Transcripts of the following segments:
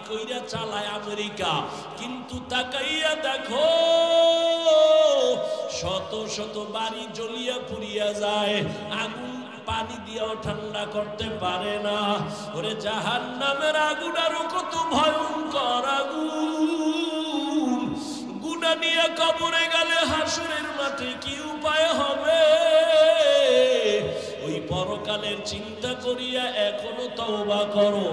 কইরা চালায় আমেরিকা, কিন্তু তাকাইয়া দেখো শত শত বাড়ি জ্বলিয়া পুড়িয়া যায়, আগুন পানি দিয়েও ঠান্ডা করতে পারে না। ওরে জাহান্নামের আগুন আরো কত ভয়ঙ্কর আগুন। গুনাহ নিয়ে কবরে গেলে হাসরের মাঠে কি উপায় হবে? ওই পরকালের চিন্তা করিয়া এখনো তওবা করো।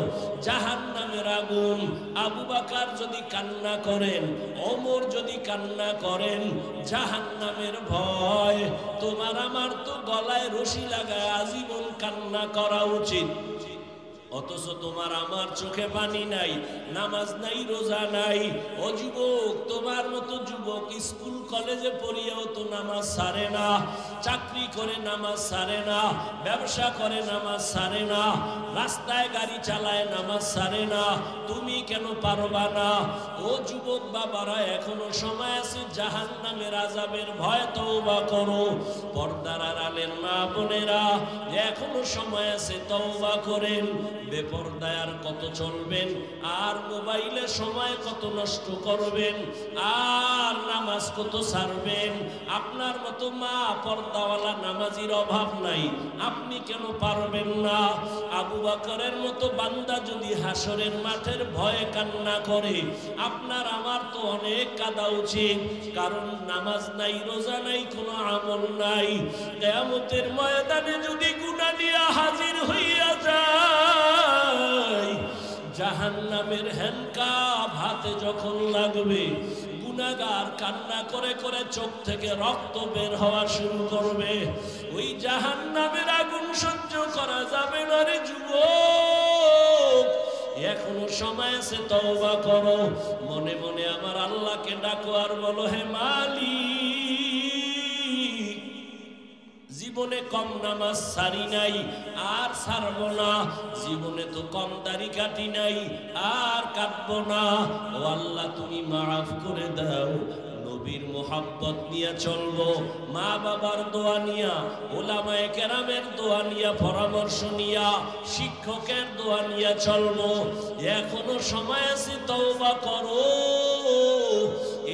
জাহান্নামের আগুন, আবু বকর যদি কান্না করেন, ওমর যদি কান্না করেন, জাহান্নামের ভয়, তোমার আমার তো গলায় রশি লাগায় আজীবন কান্না করা উচিত। অথচ তোমার আমার চোখে পানি নাই, নামাজ নাই, রোজা নাই। ও যুবক, তোমার মতো যুবক স্কুল কলেজে পড়িয়াও তো নামাজ ছাড়ে না, চাকরি করে নামাজ ছাড়ে না, ব্যবসা করে নামাজ ছাড়ে না, রাস্তায় গাড়ি চালায় নামাজ ছাড়ে না। তুমি কেন পারবা না? ও যুবক বাবারা, এখনো সময় আছে, জাহান্নামের আযাবের ভয় তওবা করো। পর্দার আড়ালের মা বোনেরা, এখনো সময় আছে, তওবা করেন। বেপরদায় আর কত চলবেন? আর মোবাইলে সময় কত নষ্ট করবেন? আর নামাজ কত ছাড়বেন? আপনার মতো মা পর্দাওয়ালা নামাজির অভাব নাই, আপনি কেন পারবেন না? আবু বকরের মতো বান্দা যদি হাসরের মাঠের ভয়ে কান্না করে, আপনার আমার তো অনেক কাঁদা উচিত। কারণ নামাজ নাই, রোজা নাই, কোনো আমল নাই। কিয়ামতের ময়দানে যদি গুনাহ নিয়ে হাজির হইয়া যায়, জাহান্নামের হ্যান্ডকাপ হাতে যখন লাগবে, গুনাহগার কান্না করে করে চোখ থেকে রক্ত বের হওয়া শুরু করবে। ওই জাহান্নামের আগুন সহ্য করা যাবে না রে যুবক, এখনো সময় আছে, তওবা করো। মনে মনে আমার আল্লাহকে ডাকো আর বলো, হে মালিক, জীবনে কম নামাজ ছাড়ি নাই, আর ছাড়বো না। জীবনে তো কম দাড়ি কাটি নাই, আর কাটবো না। ও আল্লাহ, তুমি মাফ করে দাও। নবীর মোহাব্বত নিয়ে চলবো, মা বাবার দোয়া নিয়া, ওলামায়ে কেরামের দোয়া নিয়া, পরামর্শ নিয়া, শিক্ষকের দোয়া নিয়া চলবো। এখনো সময় আছে, তওবা করো।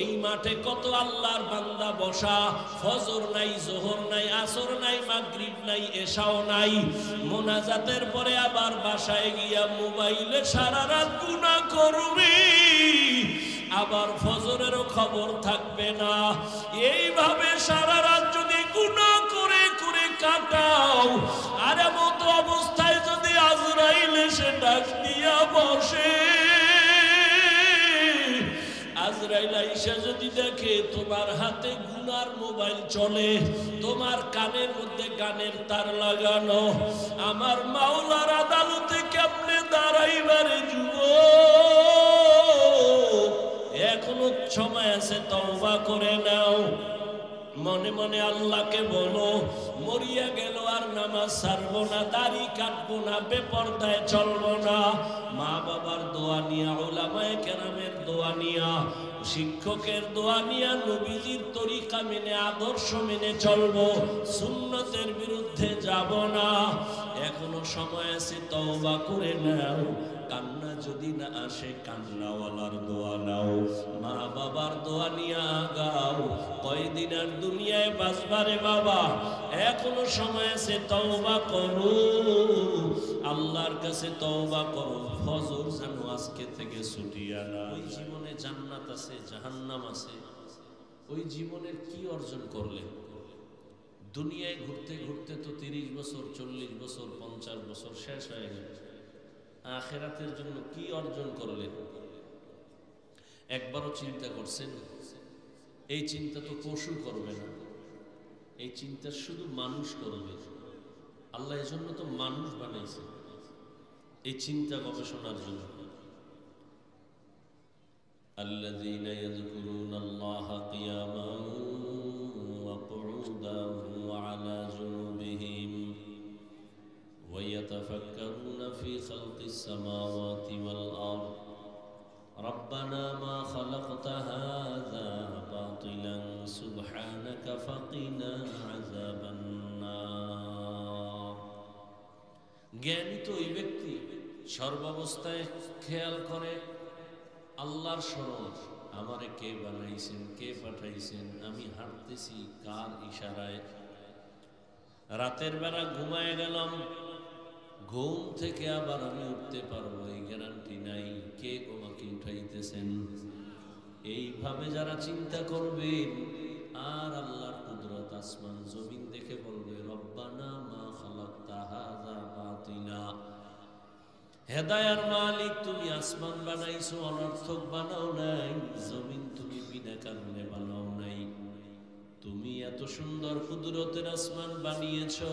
এই মাঠে কত আল্লাহর বান্দা বসা, ফজর নাই, যোহর নাই, আসর নাই, মাগরিব নাই, এশাও নাই। মোনাজাতের পরে আবার বাসায় গিয়া মোবাইলে সারা রাত গুনাহ করবি, আবার ফজরেরও খবর থাকবে না। এইভাবে সারা রাত যদি গুনাহ করে করে কাটাও, আর এমত অবস্থায় যদি আজরাইল এসে ডাক দিয়া বসে, আজরাইল আইসা যদি দেখে তোমার হাতে গুনার মোবাইল চলে, তোমার কানের মধ্যে গানের তার লাগানো, আমার মাওলার আদালতে কেমনে দাঁড়াইবারে যুবক? এখনো সময় আছে, তওবা করে নাও। মনে মনে আল্লাহকে বলো, মরিয়া গেল আর নামাজ ছাড়বো না, দাড়ি কাটবো না, বেপরদায় চলবো না। মা বাবার দোয়া নিয়া, উলামায়ে কেরামের দোয়া নিয়া, শিক্ষকের দোয়া নিয়া, নবীজির তরিকা মেনে, আদর্শ মেনে চলবো, সুন্নতের বিরুদ্ধে যাব না। এখনো সময় আছে, তওবা করে নাও। কান্না যদি না আসে, কান্নাওয়ালার দোয়া নাও, মা বাবার দোয়া নিয়ে আগাও। কয়দিন আর দুনিয়ায় বাঁচবারে বাবা, এখনো সময় আছে, তওবা করো, আল্লাহর কাছে তওবা করো। ফজর যেন আজকে থেকে ছুটিয়া না। ওই জীবনে জান্নাত আছে, জাহান্নাম আছে। ওই জীবনের কি অর্জন করলে? দুনিয়ায় ঘুরতে ঘুরতে তো 30 বছর, 40 বছর, 50 বছর শেষ হয়ে গেল। আখিরাতের জন্য কি অর্জন করলেন? একবারও চিন্তা করছেন? এই চিন্তা তো পশু করবে না, এই চিন্তা শুধু মানুষ করবে। আল্লাহ এজন্য তো মানুষ বানাইছে, এই চিন্তা গবেষণার জন্য। আল্লাযীনা ইয়াযকুরুনাল্লাহা কিয়ামান ওয়া qu'udan ওয়া আলা জুনুবিহিম ওয়া ইয়াতাফাক্কারুনা ফি খালকিস সামাওয়াতি ওয়াল আরদ রব্বানা মা খালাকতা হাযা বাতিলান সুবহানাকা ফাকিনা আযাবান নার। জ্ঞানী তো ওই ব্যক্তি সর্বাবস্থায় খেয়াল করে আল্লাহর স্মরণ, আমারে কে বানাইছেন, কে পাঠাইছেন, আমি হাঁটতেছি কার ইশারায়। রাতের বেলা ঘুমায় গেলাম, ঘুম থেকে আবার আমি উঠতে পারবো এই গ্যারান্টি নাই, কে আমাকে উঠাইতেছেন। এইভাবে যারা চিন্তা করবেন আর আল্লাহর কুদরত আসমান জমিন দেখে বলবে রব্বানা মা খালাকতা হাযা বাতিলা। হেদায়ার মালিক, তুমি আসমান বানাইছো, অনর্থক বানাও নাই। জমিন তুমি বিনা কারণে বানাও নাই। তুমি এত সুন্দর কুদরতের আসমান বানিয়েছো,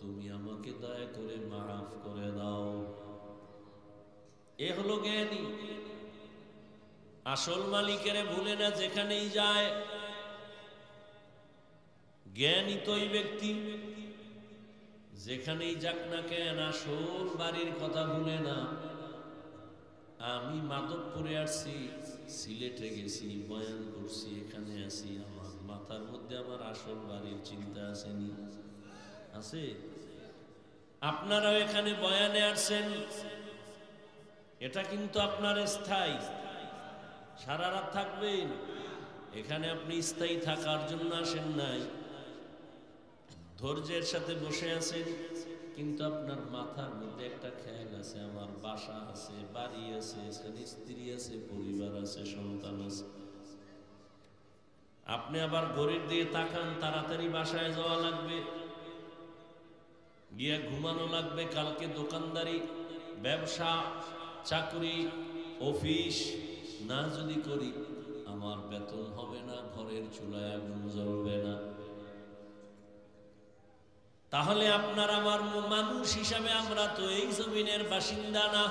তুমি আমাকে দয়া করে মাফ করে দাও। এ হলো জ্ঞানী। আসল মালিকের ভুলে না যেখানেই যায়। জ্ঞানী তো ওই ব্যক্তি যেখানেই যাক না কেন আসল বাড়ির কথা ভুলে না। আমি মাধবপুরে আসছি, সিলেটে গেছি, বয়ান করছি, এখানে আসি, আমার মাথার মধ্যে আমার আসল বাড়ির চিন্তা আসেনি? আছে? আপনারাও এখানে বয়ানে আসছেন, এটা কিন্তু আপনার স্থায়ী। সারা রাত থাকবেন এখানে, আপনি স্থায়ী থাকার জন্য আসেন নাই। ধৈর্যের সাথে বসে আছেন, কিন্তু আপনার মাথার মধ্যে একটা খেয়াল আছে, আমার বাসা আছে, বাড়ি আছে, স্ত্রী আছে, পরিবার আছে, সন্তান আছে। আপনি আবার ঘড়ির দিয়ে তাকান, তাড়াতাড়ি বাসায় যাওয়া লাগবে, গিয়ে ঘুমানো লাগবে। কালকে দোকানদারি, ব্যবসা, চাকরি, অফিস না যদি করি আমার বেতন হবে না, ঘরের চুলায় আগুন জ্বলবে না। তাহলে আপনার আমার মানুষ হিসাবে আমরা তো এই জমিনের বাসিন্দা না।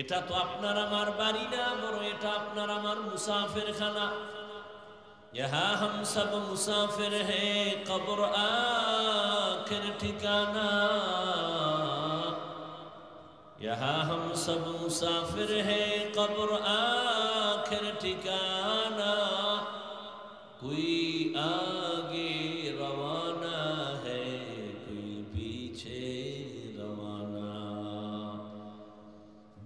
এটা তো আপনার আমার বাড়ি না, বরং এটা আপনার আমার মুসাফির খানা। यहाँ हम सब मुसाफिर हैं, कब्र आखिर ठिकाना। यहाँ हम सब मुसाफिर हैं, कब्र आखिर ठिकाना। कोई आगे रवाना है, कोई पीछे रवाना।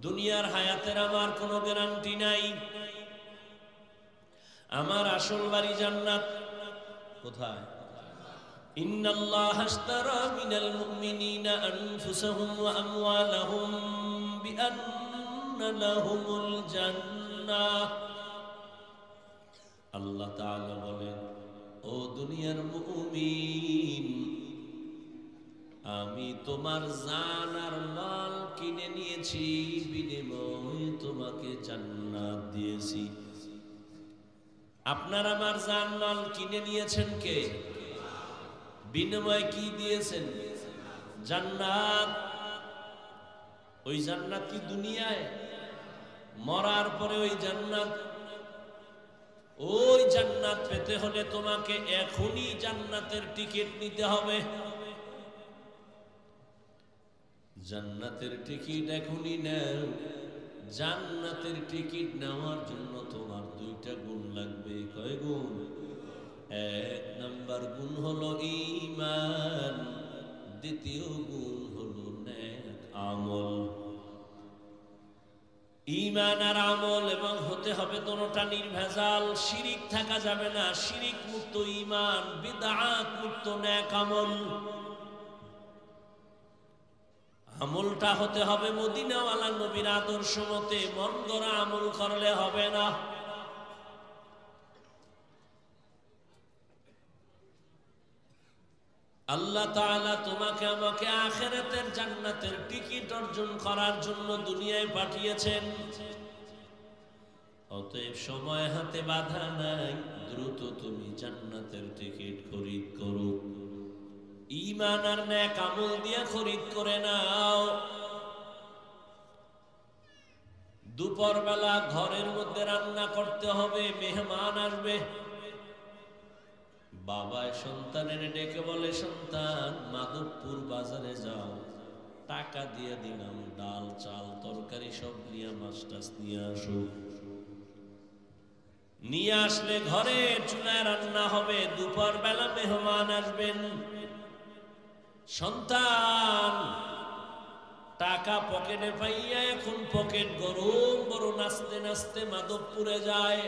दुनियार हायातेर आमार कोनो ग्যারান্টি নাই। আমার আসল বাড়ি জান্নাত। কোথায়? ইন্নাল্লাহা আশতারা মিনাল মুমিনিনা আনফুসাহুম ওয়া আমওয়ালাহুম বিআন্না লাহুমুল জান্নাহ। আল্লাহ তাআলা বলেন, ও দুনিয়ার মুমিন, আমি তোমার জান আর মাল কিনে নিয়েছি, বিনিময়ে তোমাকে জান্নাত দিয়েছি। আপনার আমার জান মাল কিনে নিয়েছেন কে? বিনিময়ে কি দিয়েছেন? জান্নাত। ওই জান্নাত কি দুনিয়ায়? মরার পরে ওই জান্নাত। ওই জান্নাত পেতে হলে তোমাকে এখনই জান্নাতের টিকিট নিতে হবে। জান্নাতের টিকিট এখনই নাও। জান্নাতের টিকিট নেওয়ার জন্য তোমার দুইটা গুণ লাগবে। কয় গুণ? এক নাম্বার গুণ হলো ঈমান, দ্বিতীয় গুণ হলো নেক আমল। ঈমান আর আমল এবং হতে হবে দুটোটা নির্ভেজাল। শিরিক থাকা যাবে না, শিরিক মুক্ত ঈমান, বিদআত মুক্ত নেক আমল। আমলটা হতে হবে মদিনাওয়ালা নবীর আদর্শ মতে। মন গড়া আমল করলে হবে না। আল্লাহ তাআলা তোমাকে আমাকে আখিরাতের জান্নাতের টিকিট অর্জন করার জন্য দুনিয়ায় পাঠিয়েছেন। অতএব সময় হাতে বাধা নাই, দ্রুত তুমি জান্নাতের টিকিট খরিদ করো। ঈমান আর নেক আমল দিয়ে খরিদ করে নাও। দুপুর বেলা ঘরের মধ্যে রান্না করতে হবে, মেহমান আসবে। বাবা সন্তানের ডেকে বলে, সন্তান মাধবপুর বাজারে যাও, টাকা দিয়ে দিলাম, ডাল চাল তরকারি সব নিয়ে, মাছ টাছ নিয়ে আসো। নিয়ে আসলে ঘরে চুলায় রান্না হবে। দুপুর বেলা মেহমান আসবেন। সন্তান টাকা পকেটে পাইয়া এখন পকেট গরম বড়, নাচতে নাচতে মাধবপুরে যায়,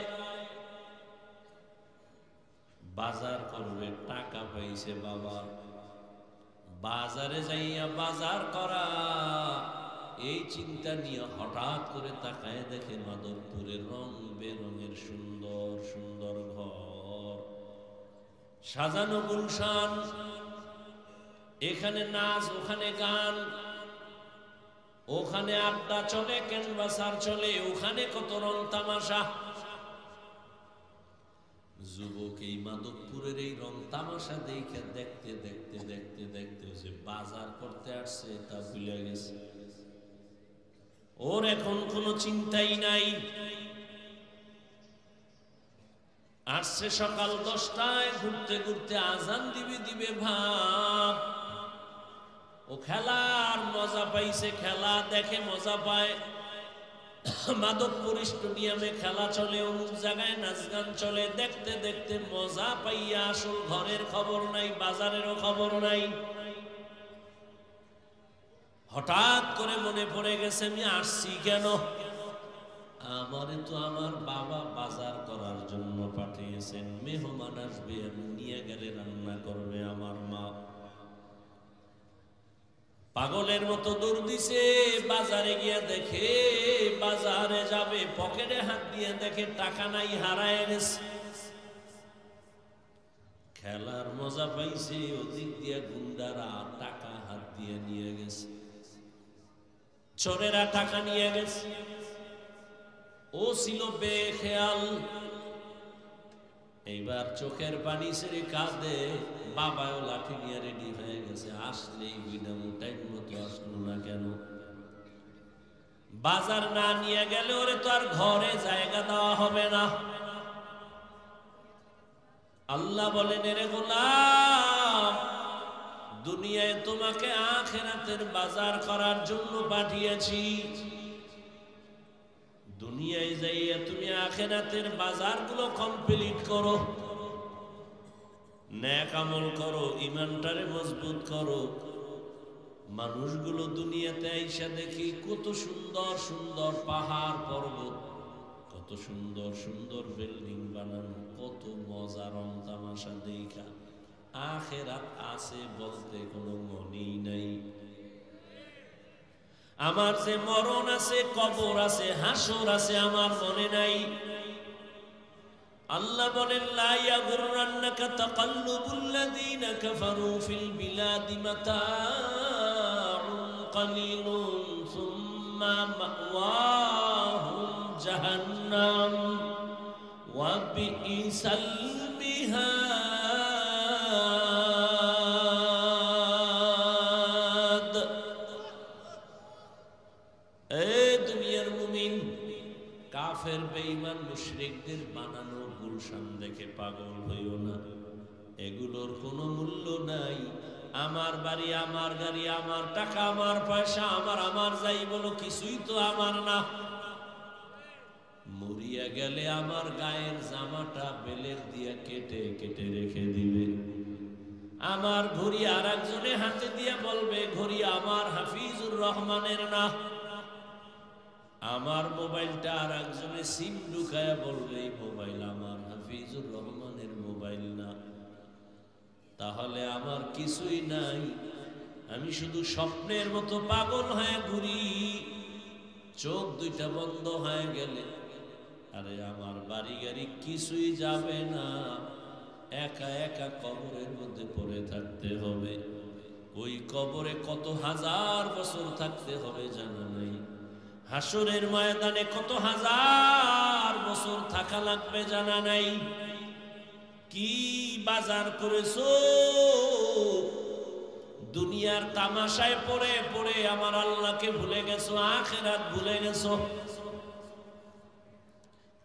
বাজার করবে, টাকা পাইছে বাবা, বাজারে যাইয়া বাজার করা এই চিন্তা নিয়ে হঠাৎ করে তাকায় দেখে মাধবপুরের রং বেরঙের সুন্দর সুন্দর ঘর, সাজানো গুলশান, এখানে নাচ, ওখানে গান, ওখানে আড্ডা চলে, ক্যানভাসার চলে, ওখানে কত রং তামাশা। যুবক এই মাধবপুরের এই রং তামাশা দেখে দেখতে দেখতে দেখতে দেখতে যে বাজার করতে আসছে তা ভুলে গেছে। ওর এখন কোনো চিন্তাই নাই। আসছে সকাল 10টায়, ঘুরতে ঘুরতে আজান দিবে দিবে ভাব, ও খেলার মজা পাইছে, খেলা দেখে মজা পায়। মাধবপুর স্টেডিয়ামে খেলা চলে, অমুক জায়গায় নাচ গান চলে, দেখতে দেখতে মজা পাইয়া আসল ঘরের খবর নাই, বাজারেরও খবর নাই। হঠাৎ করে মনে পড়ে গেছে আমি আসছি কেন, আমারে তো আমার বাবা বাজার করার জন্য পাঠিয়েছেন, মেহমান আসবে, আমি নিয়ে গেলে রান্না করবে আমার মা। পাগলের মতো দৌড় দিছে, বাজারে গিয়ে দেখে বাজারে যাবে, পকেটে হাত দিয়ে দেখে টাকা নাই, হারায় গেছে। খেলার মজা পাইছে, ওদিক দিয়ে গুন্ডারা টাকা হাত দিয়ে নিয়ে গেছে, চোরেরা টাকা নিয়ে গেছে। ও ছিল বেখেয়াল, এইবার চোখের পানি ছেড়ে কাঁদে, বাবাও লাঠি নিয়ে রেডি হয়ে গেছে, আসলেই বিনামু টাইম মতো আসলো না কেন। বাজার না নিয়ে গেলে ওরে তো আর ঘরে জায়গা দেওয়া হবে না। আল্লাহ বলেন, এরে গোলাম, দুনিয়ায় তোমাকে আখিরাতের বাজার করার জন্য পাঠিয়েছি, দুনিয়ায় যাইয়া তুমি আখিরাতের বাজারগুলো কমপ্লিট করো, নেক আমল করো, ইমানটারে মজবুত করো। মানুষগুলো দুনিয়াতে আইসা দেখি কত সুন্দর সুন্দর পাহাড় পর্বত, কত সুন্দর সুন্দর বিল্ডিং বানানো, কত মজা রং তামাশা দেখা আখিরাত আছে বলতে কোনো মনেই নাই। আমার যে মরণ আছে, কবর আছে, হাসর আছে, আমার মনে নাই। আল্লাহ বলেন, লা ইয়াগুররান্নাকা তাকাল্লুবুল্লাযীনা কাফারু ফিল বিলাদি মাতাউন কালিলুন সুম্মা মাওয়াহুম জাহান্নাম ওয়া বিইসাল মিহাদ। এই দুনিয়ার মুমিন, কাফের বেঈমান মুশরিকদের বানানো গুলশান দেখে পাগল হইও না, এগুলোর কোনো মূল্য নাই। আমার বাড়ি, আমার গাড়ি, আমার টাকা, আমার পয়সা, আমার যাই বলো, কিছুই তো আমার না। মরিয়া গেলে আমার গায়ের জামাটা বেলের দিয়া কেটে কেটে রেখে দিবে। আমার ঘড়ি আর একজনে হাতে দিয়ে বলবে, ঘড়ি আমার হাফিজুর রহমানের না। আমার মোবাইলটা আর একজনে সিম ঢুকায়া বলবে, এই মোবাইল আমার হাফিজুর রহমানের মোবাইল না। তাহলে আমার কিছুই নাই, আমি শুধু স্বপ্নের মতো পাগল হয়ে ঘুরি। চোখ দুইটা বন্ধ হয়ে গেলে আরে আমার বাড়ি গাড়ি কিছুই যাবে না, একা একা কবরের মধ্যে পড়ে থাকতে হবে। ওই কবরে কত হাজার বছর থাকতে হবে জানা নাই, হাসরের ময়দানে কত হাজার বছর থাকা লাগবে জানা নাই। কি বাজার করেছো দুনিয়ার তামাশায় পড়ে পড়ে আমার আল্লাহকে ভুলে গেছো, আখিরাত ভুলে গেছো।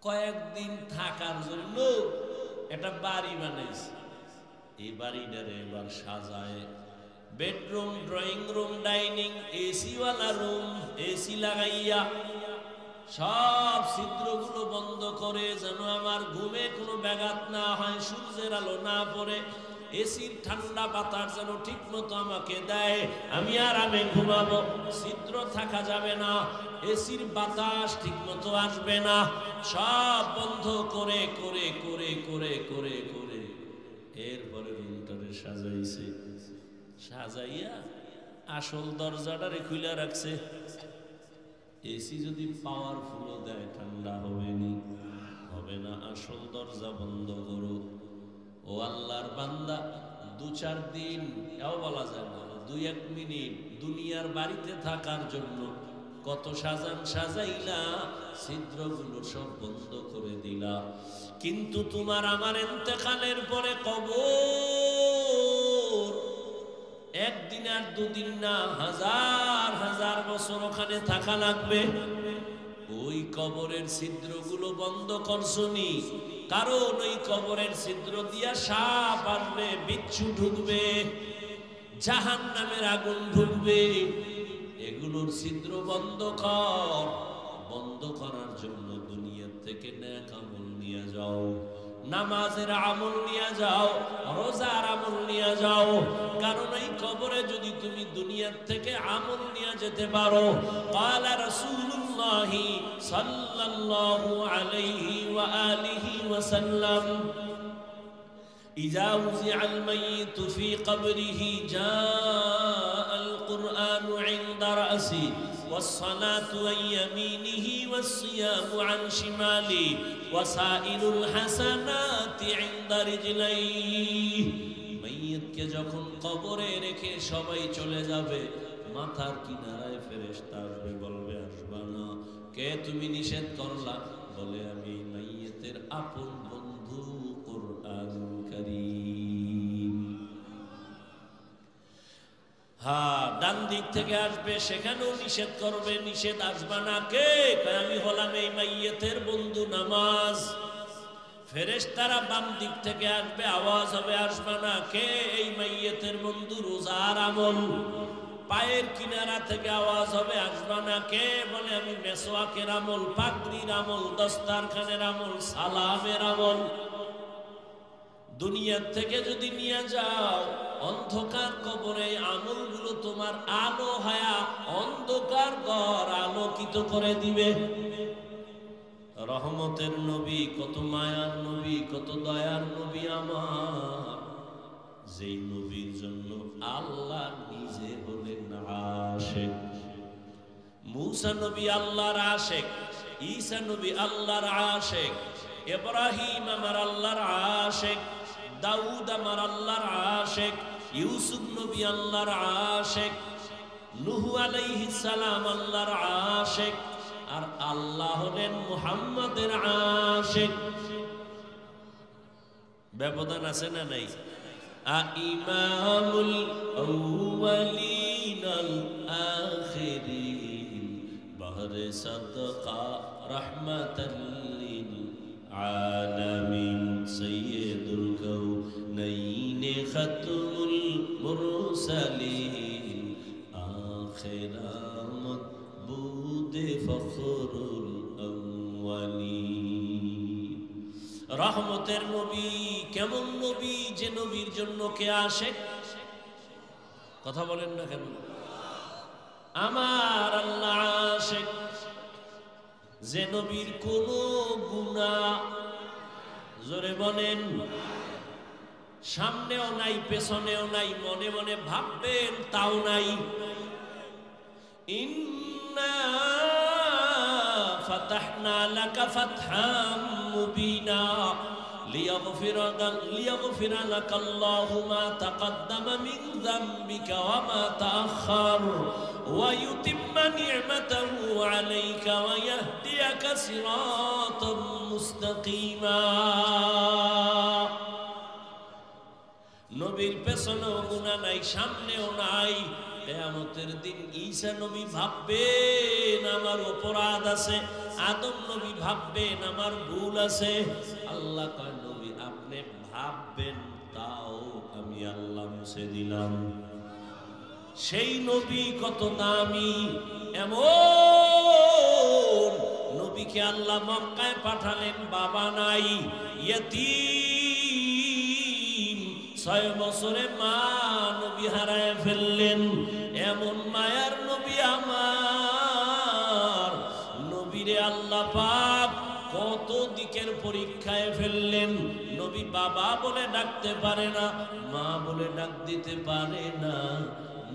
কয়েকদিন থাকার জন্য একটা বাড়ি বানাইছে, এই বাড়িটারে এবার সাজায়, বেডরুম, ড্রয়িং রুম, ডাইনিং, এসিওয়ালা রুম, এসি লাগাইয়া সব ছিদ্রগুলো বন্ধ করে, যেন আমার ঘুমে কোনো ব্যাঘাত না হয়, সূর্যের আলো না পড়ে। এসির ঠান্ডা বাতাস যেন ঠিক মতো আমাকে দেয়, আমি আরামে ঘুমাবো। ছিদ্র থাকা যাবে না, এসির বাতাস ঠিক মতো আসবে না, সব বন্ধ করে করে করে করে করে করে এরপরে রুমটারে সাজাইছে। সাজাইয়া আসল দরজাটারে খুলে রাখছে। এসি যদি পাওয়ারফুল দেয় ঠান্ডা হবে নি? হবে না। আসল দরজা বন্ধ করো। ও আল্লাহর বান্দা, 2-4 দিন, এও বলা যায় না, 2-1 মিনিট দুনিয়ার বাড়িতে থাকার জন্য কত সাজাইলা, ছিদ্রগুলো সব বন্ধ করে দিলা। কিন্তু তোমার আমার ইন্তেকালের পরে কবর একদিন আর 2 দিন না, হাজার হাজার বছর ওখানে থাকা লাগবে। ওই কবরের ছিদ্রগুলো বন্ধ করছনি, কারণ ওই কবরের ছিদ্র দিয়া সাপ আসবে, বিচ্ছু ঢুকবে, জাহান্নামের আগুন ঢুকবে। এগুলোর ছিদ্র বন্ধ কর। বন্ধ করার জন্য দুনিয়া থেকে নেক আমল নিয়ে যাও, নামাজের আমল নিয়ে যাও, রোজার আমল নিয়ে যাও। কারণ এই কবরে যদি তুমি দুনিয়ার থেকে আমল নিয়ে যেতে পারো, ক্বালা রাসূলুল্লাহ সাল্লাল্লাহু আলাইহি ওয়া আলিহি ওয়াসাল্লাম, ইযা উযিআল মাইয়িতু ফি কবরিহি জাআল কুরআনু ইনদা রাসি ওয়াস-সালাতু আন ইয়ামিনিহি ওয়াস-সিয়ামু আন শিমালি ওয়াসাইলুল হাসানাতি ইনদা রিজলাইহি। মাইয়িতকে যখন কবরে রেখে সবাই চলে যাবে, মাথার কিনারায় ফেরেশতা আসবে, বলবে আসবা না। কে তুমি নিষেধ করলা? বলে আমি মাইয়িতের আপন বন্ধু কুরআনুল কারীম। হ্যাঁ, ডান দিক থেকে আসবে, সেখানেও নিষেধ করবে, নিষেধ আসবা না। কে? আমি হলাম এই মাইয়িতের বন্ধু নামাজ। ফেরেশতারা বাম দিক থেকে আসবে, আওয়াজ হবে আসবা না। কে? এই মাইয়িতের বন্ধু রোজার আমল। পায়ের কিনারা থেকে আওয়াজ হবে আসবা না। কে? বলে আমি মেসওয়াকের আমল, পাগড়ির আমল, দস্তারখানের আমল, সালামের আমল। দুনিয়ার থেকে যদি নিয়ে যাও, অন্ধকার কবরে আমলগুলো তোমার আলো হায়া অন্ধকার ঘর আলোকিত করে দিবে। রহমতের নবী, কত মায়ার নবী, কত দয়ার নবী আমার, যেই নবীর জন্য আল্লাহ নিজে হলেন আশিক। মূসা নবী আল্লাহর আশিক, ঈসা নবী আল্লাহর আশিক, ইব্রাহিম আমার আল্লাহর আশিক, দাউদ আমার আল্লাহর আশিক, ইউসুফ নবী আল্লাহর আশিক, নূহ আলাইহিস সালাম আল্লাহর আশিক, আর আল্লাহ হলেন মুহাম্মাদের আশিক। ব্যবধান আছে না নাই? ইমামুল আউয়ালিন আল আখিরিন বাহরে সাদকা রাহমাতাল লিল আলামিন সাইয়্যিদুল কাউনাইন খাতমুল মুরসালিন আখিরামত বুদে ফখরুল আউয়ালিন। রহমতের নবী কেমন নবী? যে নবীর জন্য কে আশিক? কথা বলেন না কেন? আমার আল্লাহ আশিক। যে নবীর কোনো গুনাহ, জোরে বলেন, সামনেও নাই পেছনেও নাই, মনে মনে ভাববেন তাও নাই। ইন্না ফাতাহনা লাকা ফাতহাম মুবিনা লিয়াগফির লাকাল্লাহু মা তাকদ্দামা মিন যামবিকা ওয়া মা তাআখার ওয়া ইউতিম্মা নি'মাতাহু আলাইকা ওয়া ইয়াহদিয়াকা সিরাতাম মুস্তাকিমা। নবীর পেছনেও গুনাহ নাই, সামনেও নাই। কিয়ামতের দিন ঈসা নবী ভাববেন আমার অপরাধ আছে, আদম নবী ভাববেন আমার ভুল আছে। আল্লাহ কয় নবী আপনি ভাববেন, তাও আমি আল্লাহ মুছে দিলাম। সেই নবী কত দামি! এমন নবীকে আল্লাহ মক্কায় পাঠালেন, বাবা নাই, ইয়তীম, 6 বছরে মা নবী হারায় ফেললেন। এমন মায়ার নবী আমার নবীরে আল্লাহ পাক কত দিকের পরীক্ষায় ফেললেন। নবী বাবা বলে ডাকতে পারে না, মা বলে ডাক দিতে পারে না।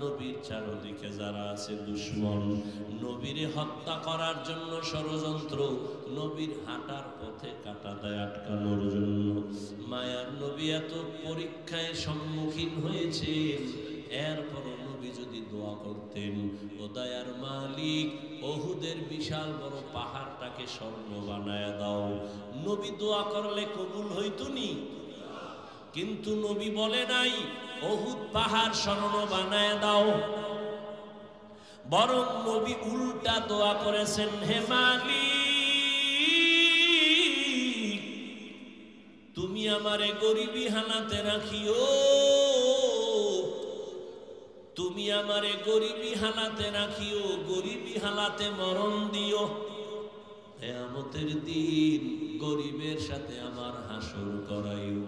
নবীর চারদিকে যারা আছে দুশমন, নবীরে হত্যা করার জন্য ষড়যন্ত্র, নবীর হাঁটার পথে কাঁটা দেয় আটকানোর জন্য। মায়ার নবী এত পরীক্ষায় সম্মুখীন হয়েছেন, এরপর নবী যদি দোয়া করতেন, ও দয়ার মালিক ওহুদের বিশাল বড় পাহাড়টাকে স্বর্ণ বানায় দাও, নবী দোয়া করলে কবুল হইতো নি? কিন্তু নবী বলে নাই ওহুদ পাহাড় স্বর্ণ বানায় দাও, বরং নবী উল্টা দোয়া করেছেন, হে মালিক তুমি আমারে গরিবী হালাতে রাখিও, তুমি আমারে গরিবী হালাতে রাখিও, গরিবী হালাতে মরণ দিও। কিয়ামতের দিন গরিবের সাথে আমার হাসর করাইও।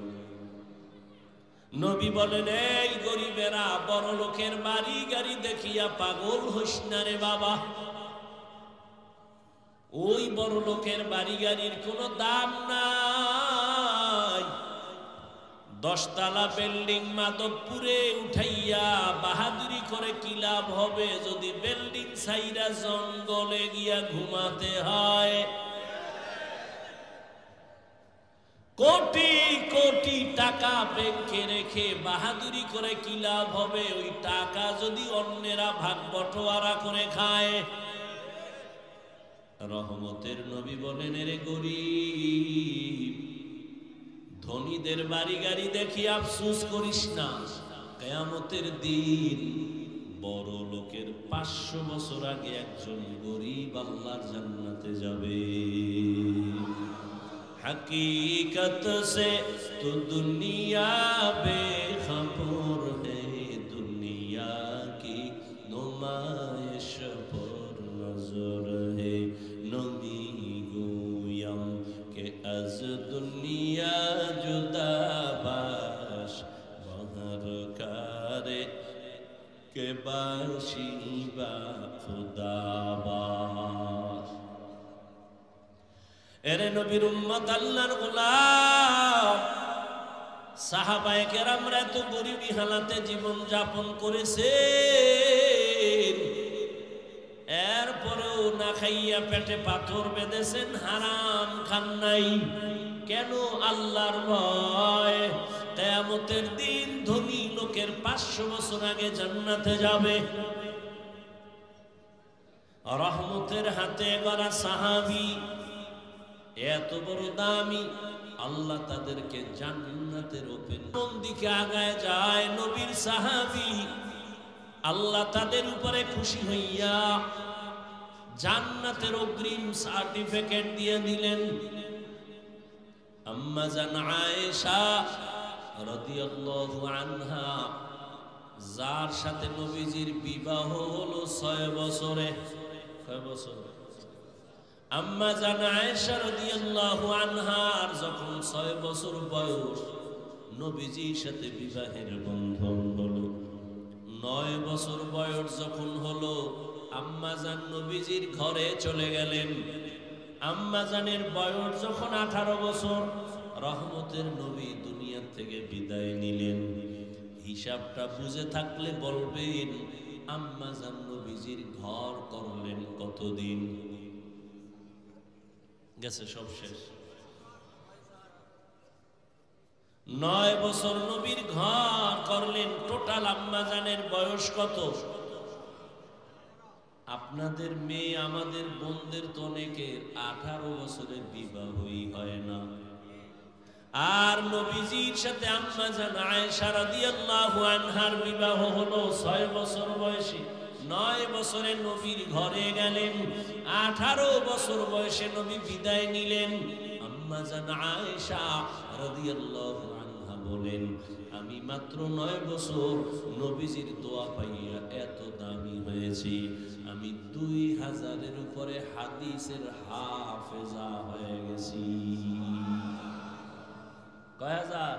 নবী বলেন, এই গরিবেরা বড় লোকের বাড়ি গাড়ি দেখিয়া পাগল হইস না রে বাবা। ওই বড় লোকের বাড়ি গাড়ির কোনো দাম নাই। 10 তলা বিল্ডিং মাধবপুরে উঠাইয়া বাহাদুরি করে কি লাভ হবে যদি বিল্ডিং ছাইরা জঙ্গলে গিয়া ঘুমাতে হয়? কোটি কোটি টাকা ব্যাংকে রেখে বাহাদুরি করে কি লাভ হবে ওই টাকা যদি অন্যেরা ভাগ বটোয়ারা করে খায়? রহমতের নবী বলেন, এরে গরিব ধনীদের বাড়ি গাড়ি দেখি আফসোস করিস না, কিয়ামতের দিন বড় লোকের 500 বছর আগে একজন গরিব আল্লাহর জান্নাতে যাবে। हकीकत से तो दुनिया बेखबर है, दुनिया की नुमाइश पर नजर है। नबी गोयम के अज दुनिया जुदा बाश बहर करे के बाशी बा खुदा बाश। এরে নবীর উম্মত আল্লাহর গোলাম সাহাবায়ে কেরামরা তো গরিবী হালাতে জীবন যাপন করেছেন, এরপরেও না খাইয়া পেটে পাথর বেঁধেছেন, হারাম খান নাই। কেন? আল্লাহর ভয়। কিয়ামতের দিন ধনী লোকের 500 বছর আগে জান্নাতে যাবে। রহমতের হাতে গড়া সাহাবী এত বড় দামি, আল্লাহ তাদেরকে জান্নাতের ওপেন দিকে আগায় যায়। নবীর সাহাবী আল্লাহ তাদের উপরে খুশি হইয়া জান্নাতের অগ্রিম সার্টিফিকেট দিয়ে দিলেন। আম্মা জান আয়েশা রাদিয়াল্লাহু আনহা, যার সাথে নবীজির বিবাহ হলো 6 বছরে। কয় বছর? আম্মা জান আয়েশা রাদিয়াল্লাহু আনহার যখন 6 বছর বয়স, নবীজির সাথে বিবাহের বন্ধন হলো। 9 বছর বয়স যখন হলো, আম্মা জান নবীজির ঘরে চলে গেলেন। আম্মা জানের বয়স যখন 18 বছর, রহমতের নবী দুনিয়া থেকে বিদায় নিলেন। হিসাবটা বুঝে থাকলে বলবেন, আম্মা জান নবীজির ঘর করলেন কতদিন? গেছে সব শেষ। 9 বছর নবীর ঘর করলেন। টোটাল আম্মা জানের বয়স কত? আপনাদের মেয়ে আমাদের বোনদের তো অনেকের 18 বছরের বিবাহই হয় না। আর নবীজির সাথে আম্মা জান আয়েশা রাদিয়াল্লাহু আনহার বিবাহ হলো 6 বছর বয়সে। 9 বছরে নবীর ঘরে গেলেন, 18 বছর বয়সে নবী বিদায় নিলেন। আম্মা জান আয়েশা রাদিয়াল্লাহু আনহা বলেন, আমি মাত্র 9 বছর নবীজির দোয়া পাইয়া এত দামি হয়েছি, আমি 2000-এর উপরে হাদিসের হাফেজা হয়ে গেছি। কয় হাজার?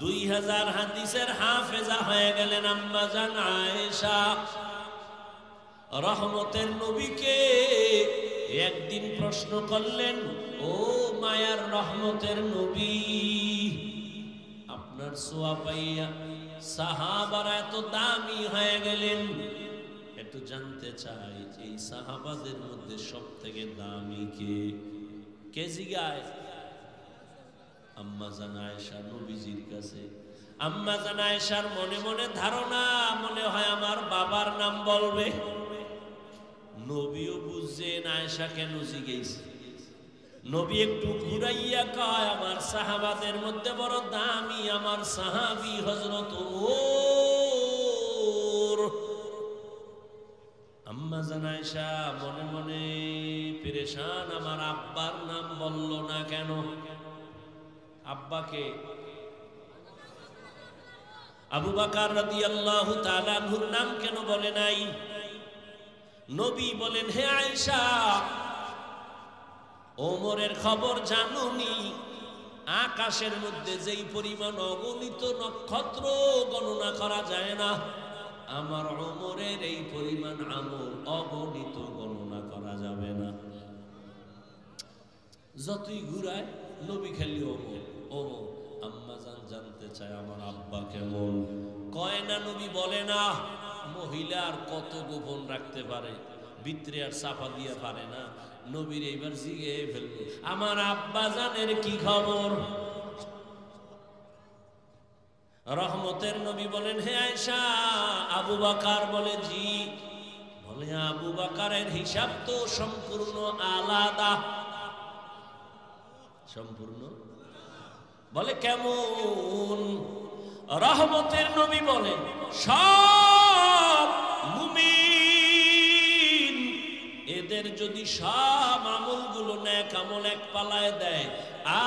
2000 হাদিসের হাফেজা হয়ে গেলেন আম্মা জান আয়েশা। রহমতের নবীকে একদিন প্রশ্ন করলেন, ও মায়ার রহমতের নবী, আপনার সোয়া পাইয়া সাহাবারা এত দামি হয়ে গেলেন, একটু জানতে চাই এই সাহাবাদের মধ্যে সব থেকে দামি কে? কে জিগায়? আম্মা জান আয়েশা নবীজির কাছে। আম্মা জান আয়েশার মনে মনে ধারণা, মনে হয় আমার বাবার নাম বলবে। নবীও বুঝছেন আয়েশা কেন জিজ্ঞেস। নবী একটু ঘুরাইয়া কয়, আমার সাহাবাদের মধ্যে বড় দামি আমার সাহাবী হযরত ওমর। আম্মা জান আয়েশা মনে মনে পেরেশান, আমার আব্বার নাম বলল না কেন? আব্বাকে আবু বকর রাদিয়াল্লাহু তাআলা আনহুর নাম কেন বলে নাই? নবী বলেন, হে আয়েশা, ওমরের খবর জানুনি? আকাশের মধ্যে যেই পরিমাণ অগণিত নক্ষত্র গণনা করা যায় না, আমার ওমরের এই পরিমাণ আমল অগণিত গণনা করা যাবে না। যতই ঘুরায় নবী খালি ওমর ওমর। আম্মা জান জানতে চায় আমার আব্বা কেমন? কয় না, নবী বলে না। মহিলা আর কত গোপন রাখতে পারে, ভিতরে আর চাপা দিয়ে পারে না। নবীর এইবার জিগে ফেলবো, আমার আব্বা জানের কি খবর? রহমতের নবী বলেন, হে আয়েশা, আবু বকর? বলে জি। বলে, আবু বকরের হিসাব তো সম্পূর্ণ আলাদা। সম্পূর্ণ? বলে কেমন? রহমতের নবী বলেন, সব মুমিন এদের যদি সব আমলগুলো নেক আমল এক পালায় দেয়,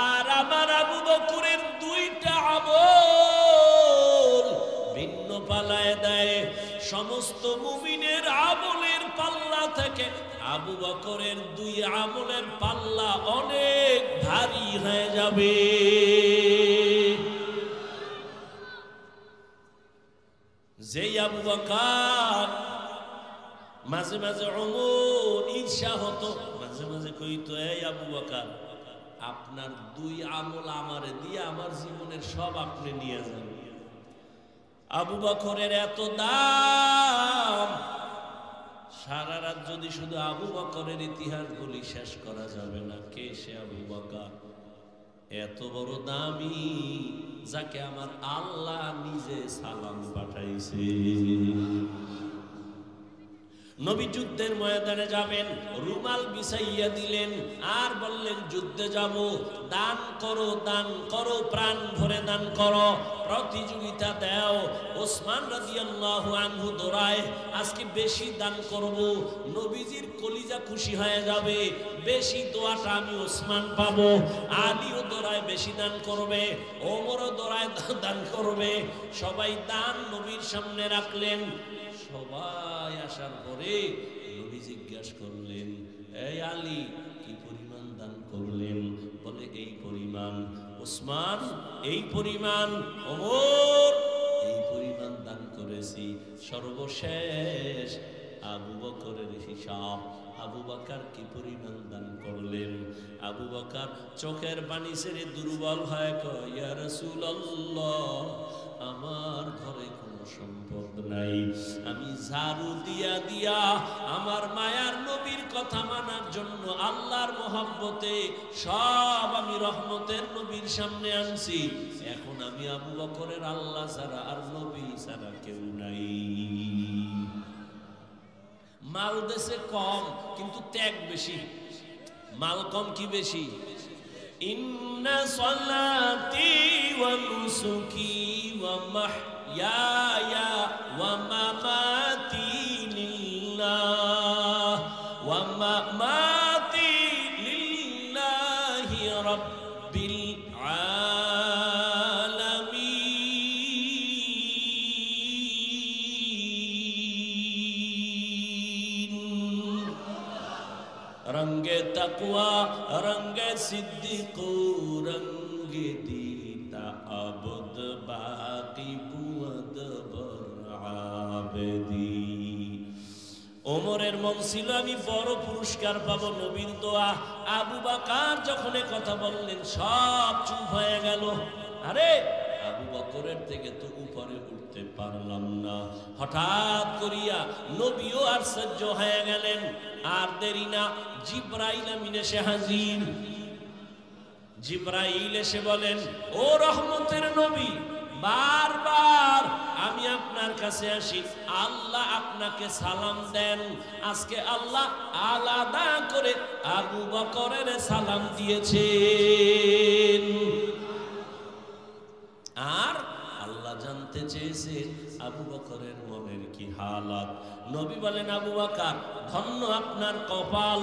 আর আমার আবু বকরের 2টা আমল ভিন্ন পালায় দেয়, সমস্ত মুমিনের আমলের পাল্লা থেকে আবু বকরের 2 আমলের পাল্লা অনেক ভারী হয়ে যাবে। যেই আবু বকর মাঝে মাঝে ওমর ঈর্ষা হতো, মাঝে মাঝে কইতো, এই আবু বকর, আপনার 2 আমল আমারে দিয়ে আমার জীবনের সব আপনি নিয়ে যান। আবু বকরের এত দাম, সারা রাত যদি শুধু আবু বকরের ইতিহাস বলি শেষ করা যাবে না। কে সে আবু বকর? এত বড় দামি, যাকে আমার আল্লাহ নিজে সালাম পাঠাইছে। নবী যুদ্ধের ময়দানে যাবেন, রুমাল বিছাইয়া দিলেন আর বললেন, যুদ্ধে যাব, দান করো, দান করো, প্রাণ ভরে দান করো, প্রতিযোগিতা দাও। ওসমান রাদিয়াল্লাহু আনহু দৌড়ায়, আজকে বেশি দান করব, নবীজির কলিজা খুশি হয়ে যাবে, বেশি দোয়াটা আমি ওসমান পাবো। আলীও দৌড়ায় বেশি দান করবে, ওমরও দৌড়ায় দান করবে। সবাই দান নবীর সামনে রাখলেন। সবাই আসার পরে নবী জিজ্ঞাসা করলেন, এই আলী, কি পরিমাণ দান করলেন? বলে, এই পরিমাণ। ওসমান, এই পরিমাণ। ওমর, এই পরিমাণ দান করেছি। সর্বশেষ আবু বকরের হিসাব। আবু বকর কি পরিমাণ দান করলেন? আবু বকর চোখের পানি ছেড়ে দুর্বল হয়ে কয়, ইয়া রাসূলুল্লাহ, আমার ঘরে কোনো সম্পদ নাই, আমি ঝাড়ু দিয়া দিয়া আমার মায়ার নবীর কথা মানার জন্য আল্লাহর মহব্বতে সব আমি রহমতের নবীর সামনে আনছি। এখন আমি আবু বকরের আল্লাহ ছাড়া আর নবী ছাড়া কেউ নাই। মাল দেশে কম কিন্তু ত্যাগ বেশি। মাল কম কি বেশি? ইন্না সলাতি ওয়া নুসুকি ওয়া মাহইয়ায়া ওয়া মামাতি লিল্লাহ ওয়া মামাতি লিল্লাহি রাব্বিল रंगे तकवा रंगे सिद्दीक रंगे दीता अब्द ওমরের মন ছিল আমি বড় পুরস্কার পাবো, নবীর দোয়া। আবু বকর যখন কথা বললেন সব চুপ হয়ে গেল। আরে আবু বকরের থেকে তো উপরে উঠতে পারলাম না। হঠাৎ করিয়া নবীও আশ্চর্য হয়ে গেলেন। আর দেরি না, জিবরাইল আমিন এসে হাজির। জিবরাইল এসে বলেন, ও রহমতের নবী, বারবার আমি আপনার কাছে আসি, আল্লাহ আপনাকে সালাম দেন। আজকে আল্লাহ আলাদা করে আবু বকরের সালাম দিয়েছেন। আর আল্লাহ জানতে চেয়েছেন আবু বকরের মনের কি হালাত। নবী বলেন, আবু বকর ধন্য আপনার কপাল,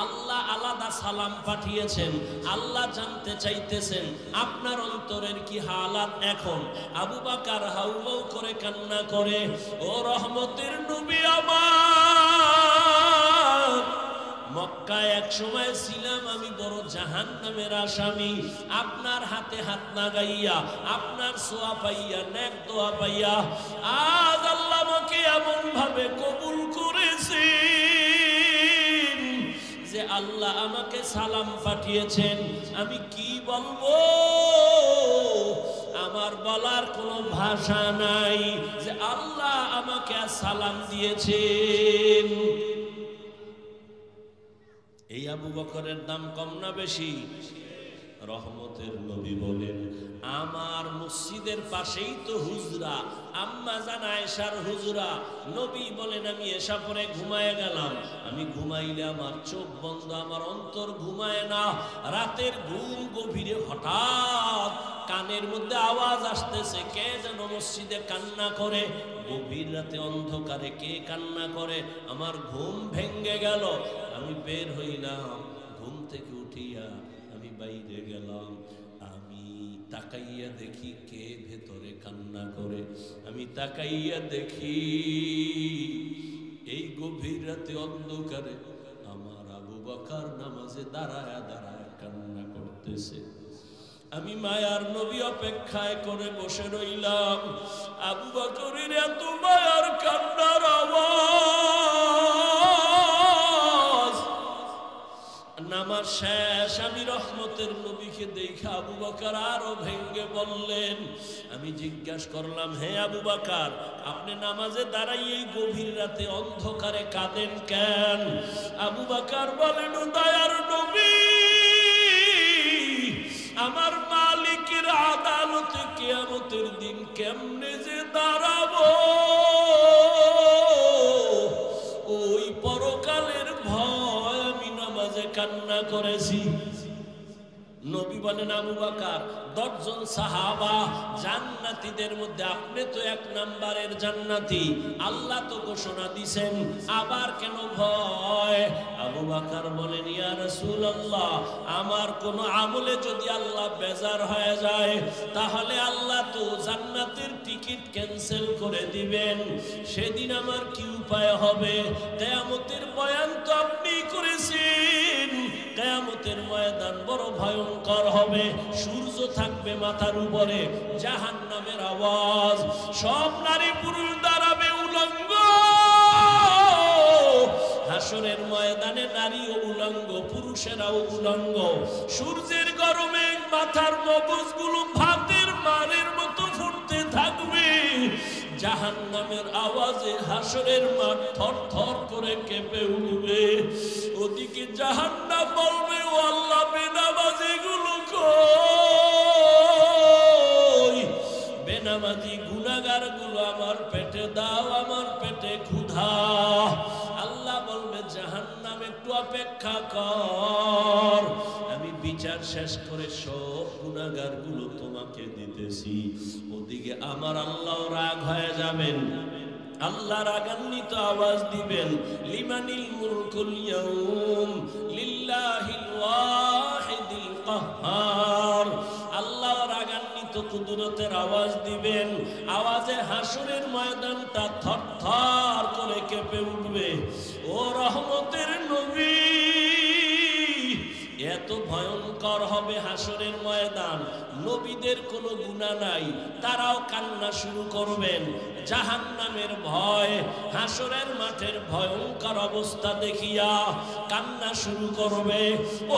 আল্লাহ আলাদা সালাম পাঠিয়েছেন। আল্লাহ জানতে চাইতেছেন আপনার অন্তরের কি হালাত এখন। আবু বকর হাউমাউ করে কান্না করে, ও রহমতের নবী আমার, মক্কায় এক সময় ছিলাম আমি বড় জাহান্নামের আসামি। আপনার হাতে হাত লাগাইয়া, আপনার ছোঁয়া পাইয়া, নেক দোয়া পাইয়া আজ আল্লাহ আমাকে এমন ভাবে কবুল করেছেন যে আল্লাহ আমাকে সালাম পাঠিয়েছেন। আমি কি বলবো, আমার বলার কোনো ভাষা নাই যে আল্লাহ আমাকে সালাম দিয়েছেন। এই আবু বকরের দাম কম না বেশি? রহমতের নবী বলেন, আমার মসজিদের পাশেই তো হুজরা, আম্মা জান আয়েশার হুজরা। নবী বলেন, আমি এসা পরে ঘুমায় গেলাম। আমি ঘুমাইলে আমার চোখ বন্ধ, আমার অন্তর ঘুমায় না। রাতের ঘুম গভীরে হঠাৎ কানের মধ্যে আওয়াজ আসতেছে, কে যেন মসজিদে কান্না করে। গভীর রাতে অন্ধকারে কে কান্না করে, আমার ঘুম ভেঙ্গে গেল। আমি বের হইলাম, ঘুম থেকে উঠিয়া আমি বাইরে গেলাম। আমি তাকাইয়া দেখি কে ভেতরে কান্না করে। আমি তাকাইয়া দেখি এই গভীর রাতে অন্ধকারে আমার আবু বকর নামাজে দাঁড়ায় দাঁড়ায় কান্না করতেছে। আমি মায়ার নবী অপেক্ষায় করে বসে রইলাম। আবু বকরের এত মায়ার কান্নার আওয়াজ। নামাজ শেষ, আমি রহমতের নবীকে দেখা আবু বকর আরো ভেঙ্গে বললেন। আমি জিজ্ঞাসা করলাম, হে আবু বকর, আপনি নামাজে দাঁড়াইয়ে এই গভীর রাতে অন্ধকারে কাঁদেন কেন? আবু বকর বলেন, দয়ার নবী, আমার মালিকের আদালতে কিয়ামতের দিন কেমনে যে দাঁড়াবো, ওই পরকালের ভয় আমি নামাজে কান্না করেছি। নবী বলেন, আবু বকর, 10 জন সাহাবা জান্নাতীদের মধ্যে আপনি তো 1 নাম্বারের জান্নাতি। আল্লাহ তো ঘোষণা দিবেন, আবার কেন ভয়? আবু বকর বলেন, ইয়া রাসূলুল্লাহ, আমার কোন আমলে যদি আল্লাহ বেজার হয়ে যায় তাহলে আল্লাহ তো জান্নাতের টিকিট ক্যান্সেল করে দিবেন। সেদিন আমার কি উপায় হবে? কিয়ামতের বয়ান তো আপনি করেছেন, কিয়ামতের ময়দান বড় ভয়ঙ্কর হবে। সূর্য থাকবে মাথার উপরে, জাহান্নামের আওয়াজ, সব নারী পুরুষ দাঁড়াবে উলঙ্গ। হাসরের ময়দানে নারীও উলঙ্গ, পুরুষেরাও উলঙ্গ। সূর্যের গরমে মাথার মগজগুলো ভাতের মারের মতো ফুটতে থাকবে। জাহান্নামের আওয়াজে হাসরের মাঠ থরথর করে কেঁপে উঠবে। ওদিকে জাহান্নাম বলবে, ও আল্লাহ, বেনামাজিগুলো কই? বেনামাজি গুনাহগারগুলো আমার পেটে দাও, আমার পেটে ক্ষুধা। আল্লাহ বলবে, জাহান্নাম একটু অপেক্ষা কর, আমি বিচার শেষ করে সব গুনাহগারগুলো তোমাকে দিতেছি। ওদিকে আমার আল্লাহ রাগ হয়ে যাবেন। আল্লাহ রাগান্বিত আওয়াজ দিবেন, লিমানিল মুলকুল ইয়াউম লিল্লাহিল ওয়াহিদিল কাহ্হার। আল্লাহ রাগান্বিত কুদরতের আওয়াজ দিবেন। আওয়াজে হাসরের ময়দানটা থরথর করে কেঁপে উঠবে। ও রহমতের নবী, এত ভয়ঙ্কর হবে হাসরের ময়দান, নবীদের কোনো গুনাহ নাই, তারাও কান্না শুরু করবেন জাহান্নামের ভয়, হাসরের মাঠের ভয়ঙ্কর অবস্থা দেখিয়া কান্না শুরু করবে।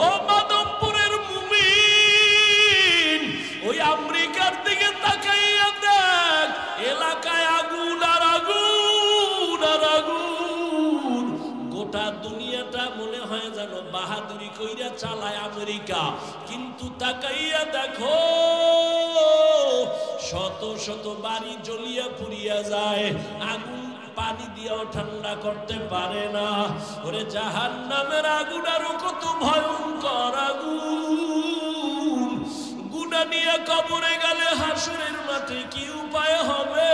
ও মাধবপুরের মুমিন, ওই আমেরিকার দিকে তাকাইয়া দেখ, এলাকায় আগুন আর আগুন আর আগুন। গোটা দুনিয়াটা মনে হয় যেন বাহাদুরি কইরা চালায় আমেরিকা, কিন্তু তাকাইয়া দেখো শত শত বাড়ি জ্বলিয়া পুড়িয়া যায়, আগুন পানি দিয়েও ঠান্ডা করতে পারে না। ওরে জাহান্নামের আগুন আরো কত ভয়ঙ্কর আগুন। গুনাহ নিয়ে কবরে গেলে হাসরের মাঠে কি উপায় হবে?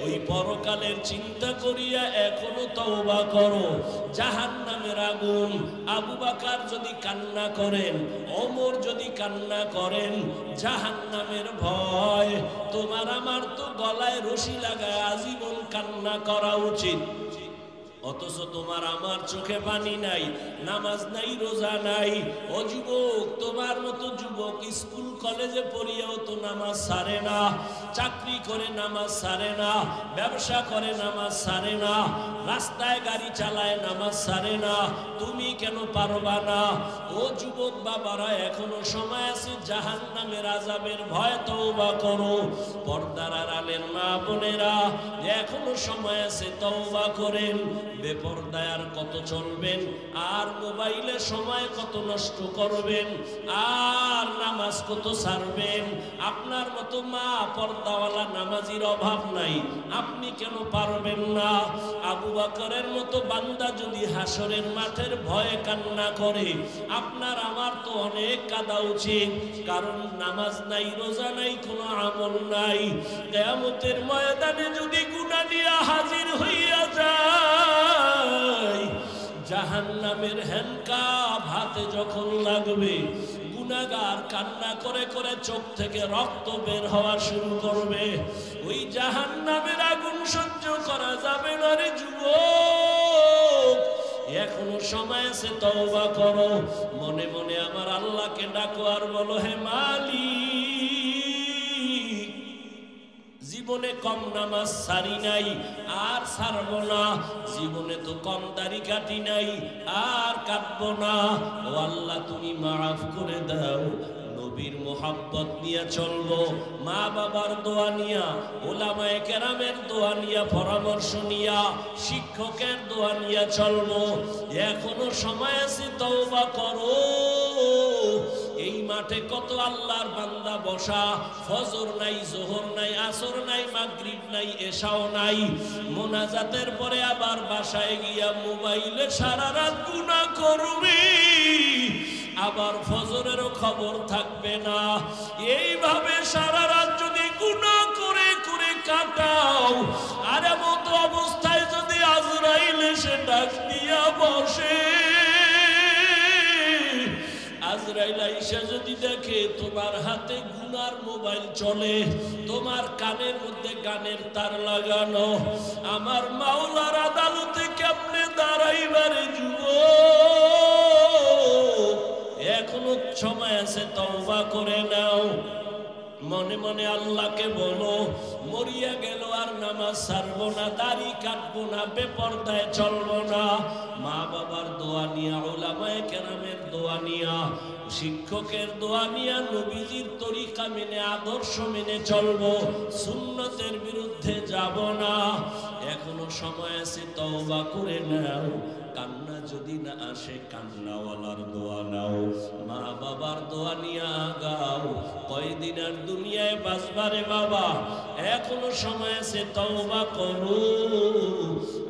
ওই পরকালের চিন্তা করিয়া এখনো তওবা করো। জাহান্নামের আগুন, আবু বকর যদি কান্না করেন, ওমর যদি কান্না করেন, জাহান্নামের ভয়, তোমার আমার তো গলায় রশি লাগায় আজীবন কান্না করা উচিত। অথচ তোমার আমার চোখে পানি নাই, নামাজ নাই, রোজা নাই। ও যুবক, তোমার মতো যুবক স্কুল কলেজে পড়িয়াও তো নামাজ ছাড়ে না, চাকরি করে নামাজ ছাড়ে না, ব্যবসা করে নামাজ ছাড়ে না, রাস্তায় গাড়ি চালায় নামাজ ছাড়ে না, তুমি কেন পারবা না? ও যুবক বাবারা, এখনো সময় আছে, জাহান্নামের আযাবের ভয় তওবা করো। পর্দার আড়ালের মা বোনেরা, এখনো সময় আছে, তওবা করেন। বেপরদায় আর কত চলবেন, আর মোবাইলে সময় কত নষ্ট করবেন, আর নামাজ কত ছাড়বেন? আপনার মতো মা পর্দাওয়ালা নামাজির অভাব নাই, আপনি কেন পারবেন না? আবু বকরের মতো বান্দা যদি হাসরের মাঠের ভয়ে কান্না করে, আপনার আমার তো অনেক কাঁদা উচিত। কারণ নামাজ নাই, রোজা নাই, কোনো আমল নাই। কিয়ামতের ময়দানে যদি গুনাহ নিয়ে হাজির হইয়া যায়, জাহান্নামের হ্যান্ডকাপ হাতে যখন লাগবে, গুনাহগার কান্না করে করে চোখ থেকে রক্ত বের হওয়া শুরু করবে। ওই জাহান্নামের আগুন সহ্য করা যাবে না রে যুবক, এখনো সময় আছে, তওবা করো। মনে মনে আমার আল্লাহকে ডাকো আর বলো, হে মালিক, জীবনে কম নামাজ ছাড়ি নাই, আর ছাড়বো না। জীবনে তো কম দাড়ি কাটি নাই, আর কাটবো না। ও আল্লাহ, তুমি মাফ করে দাও। নবীর মোহাব্বত নিয়ে চলবো, মা বাবার দোয়া নিয়া, ওলামায়ে কেরামের দোয়া নিয়া, পরামর্শ নিয়া, শিক্ষকের দোয়া নিয়া চলবো। এখনো সময় আছে, তওবা করো। এই মাঠে কত আল্লাহর বান্দা বসা, ফজর নাই, যোহর নাই, আসর নাই, মাগরিব নাই, এশাও নাই। মোনাজাতের পরে আবার বাসায় গিয়া মোবাইলে সারা রাত গুনাহ করবি, আবার ফজরেরও খবর থাকবে না। এইভাবে সারা রাত যদি গুনাহ করে করে কাটাও, আর এমত অবস্থায় যদি আজরাইল এসে ডাক দিয়া বসে, আজরাইল আইসা যদি দেখে তোমার হাতে গুনার মোবাইল চলে, তোমার কানের মধ্যে গানের তার লাগানো, আমার মাওলার আদালতে কেমনে দাঁড়াইবারে যুবক? এখনো সময় আছে, তওবা করে নাও। মনে মনে আল্লাহকে বলো, মরিয়া গেল আর নামাজ ছাড়বো না, দাড়ি কাটবো না, বেপরদায় চলবো না। মা বাবার দোয়া নিয়া, উলামায়ে কেরামের দোয়া নিয়া, শিক্ষকের দোয়া নিয়া, নবীজির তরিকা মেনে, আদর্শ মেনে চলবো, সুন্নতের বিরুদ্ধে যাব না। এখনো সময় আছে, তওবা করে নাও। কান্না যদি না আসে, কান্নাওয়ালার দোয়া নাও, মা বাবার দোয়া নিয়ে আগাও। কয়দিন আর দুনিয়ায় বাঁচবারে বাবা, এখনো সময় আছে, তওবা করো,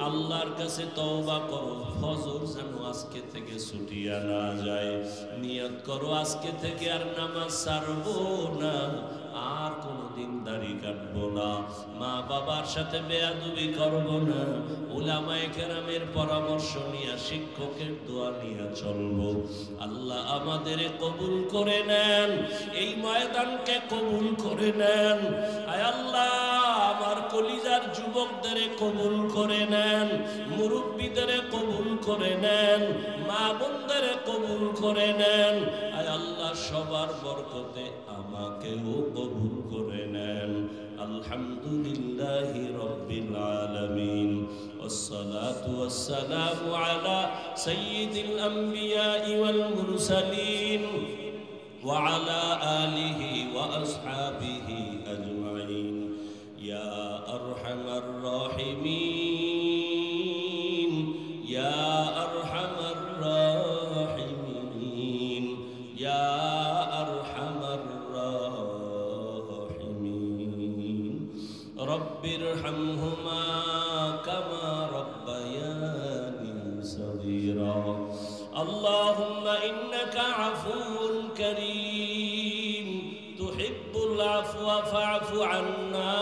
আল্লাহর কাছে তওবা করো। ফজর যেন আজকে থেকে ছুটিয়া না যায়, নিয়ত করো আজকে থেকে আর নামাজ ছাড়বো না, আর কোনদিন দাড়ি কাটবো না, মা বাবার সাথে বেয়াদবি করবো না, উলামায়ে কেরামের পরামর্শ নিয়ে, শিক্ষকের দোয়া নিয়ে চলবো। আল্লাহ আমাদের কবুল করে নেন, এই ময়দানকে কবুল করে নেন। আয় আল্লাহ, আমার কলিজার যুবকদের কবুল করে নেন, মুরব্বীদের কবুল করে নেন, মা বোনদের কবুল করে নেন। আয় আল্লাহ সবার বরকতে আমাকেও কবুল করে নেন। আলহামদুলিল্লাহি রাব্বিল আলামিন, والصلاة والسلام على سيد الأنبياء والمرسلين وعلى آله وأصحابه أجمعين يا أرحم الراحمين يا أرحم الراحمين يا أرحم الراحمين رب ارحمهما كما ربياني صغيرا اللهم إنك عفو كريم تحب العفو فاعف عنا